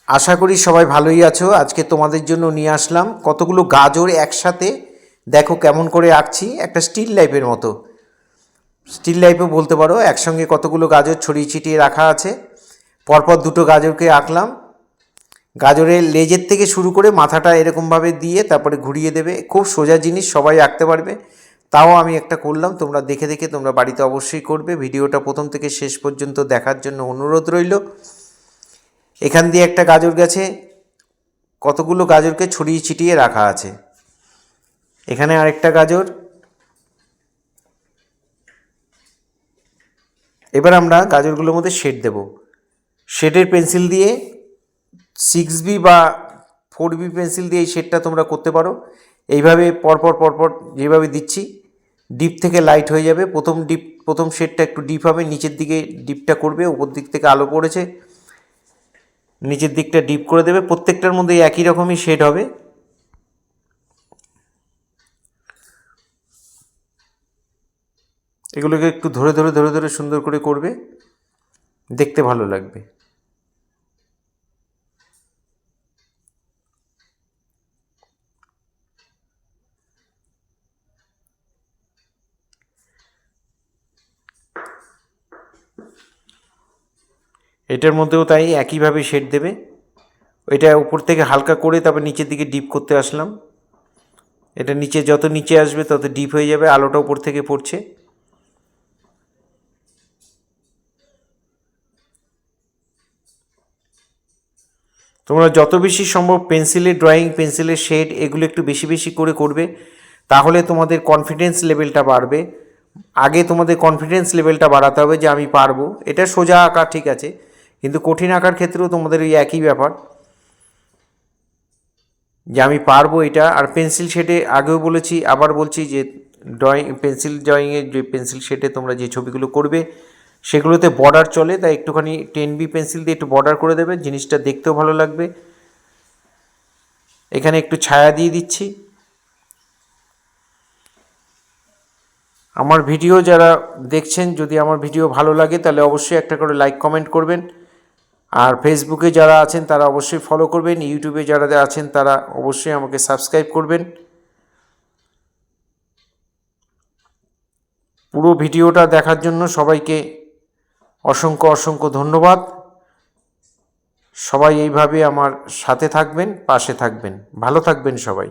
আশা করি সবাই ভালোই আছো। আজকে তোমাদের জন্য নিয়ে আসলাম কতগুলো গাজর একসাথে। দেখো কেমন করে আঁকছি, একটা স্টিল লাইফের মতো, স্টিল লাইফও বলতে পারো। একসঙ্গে কতগুলো গাজর ছড়িয়ে ছিটিয়ে রাখা আছে। পরপর দুটো গাজরকে আঁকলাম। গাজরের লেজের থেকে শুরু করে মাথাটা এরকমভাবে দিয়ে তারপরে ঘুরিয়ে দেবে। খুব সোজা জিনিস, সবাই আঁকতে পারবে। তাও আমি একটা করলাম, তোমরা দেখে দেখে তোমরা বাড়িতে অবশ্যই করবে। ভিডিওটা প্রথম থেকে শেষ পর্যন্ত দেখার জন্য অনুরোধ রইল। এখান দিয়ে একটা গাজর গেছে, কতগুলো গাজরকে ছড়িয়ে ছিটিয়ে রাখা আছে। এখানে আরেকটা গাজর। এবার আমরা গাজরগুলোর মধ্যে শেড দেব। শেডের পেন্সিল দিয়ে 6B বা 4B পেন্সিল দিয়ে এই শেডটা তোমরা করতে পারো। এইভাবে পরপর পরপর যেভাবে দিচ্ছি, ডিপ থেকে লাইট হয়ে যাবে। প্রথম শেডটা একটু ডিপ হবে, নিচের দিকে ডিপটা করবে। উপর দিক থেকে আলো পড়েছে, নিচের দিকটা ডিপ করে দেবে। প্রত্যেকটার মধ্যে একই রকমই শেড হবে। এগুলোকে একটু ধরে ধরে ধরে ধরে সুন্দর করে করবে, দেখতে ভালো লাগবে। এটার মধ্যেও তাই একইভাবে শেড দেবে। এটা উপর থেকে হালকা করে তারপর নিচের দিকে ডিপ করতে আসলাম। এটা নিচে যত নিচে আসবে তত ডিপ হয়ে যাবে, আলোটা উপর থেকে পড়ছে। তোমরা যত বেশি সম্ভব পেন্সিলের ড্রয়িং, পেন্সিলের শেড এগুলো একটু বেশি বেশি করে করবে, তাহলে তোমাদের কনফিডেন্স লেভেলটা বাড়বে। আগে তোমাদের কনফিডেন্স লেভেলটা বাড়াতে হবে যে আমি পারবো। এটা সোজা আঁকা ঠিক আছে, কিন্তু কঠিন আঁকার ক্ষেত্রেও তোমাদের ওই একই ব্যাপার, যে আমি পারবো এটা। আর পেন্সিল শেডে আগেও বলেছি, আবার বলছি যে পেন্সিল ড্রয়িংয়ে যে পেন্সিল শেডে তোমরা যে ছবিগুলো করবে সেগুলোতে বর্ডার চলে, তাই একটুখানি 10B পেন্সিল দিয়ে একটু বর্ডার করে দেবে, জিনিসটা দেখতেও ভালো লাগবে। এখানে একটু ছায়া দিয়ে দিচ্ছি। আমার ভিডিও যারা দেখছেন, যদি আমার ভিডিও ভালো লাগে তাহলে অবশ্যই একটা করে লাইক কমেন্ট করবেন। আর ফেসবুকে যারা আছেন তারা অবশ্যই ফলো করবেন। ইউটিউবে যারা আছেন তারা অবশ্যই আমাকে সাবস্ক্রাইব করবেন। পুরো ভিডিওটা দেখার জন্য সবাইকে অসংখ্য অসংখ্য ধন্যবাদ। সবাই এইভাবে আমার সাথে থাকবেন, পাশে থাকবেন। ভালো থাকবেন সবাই।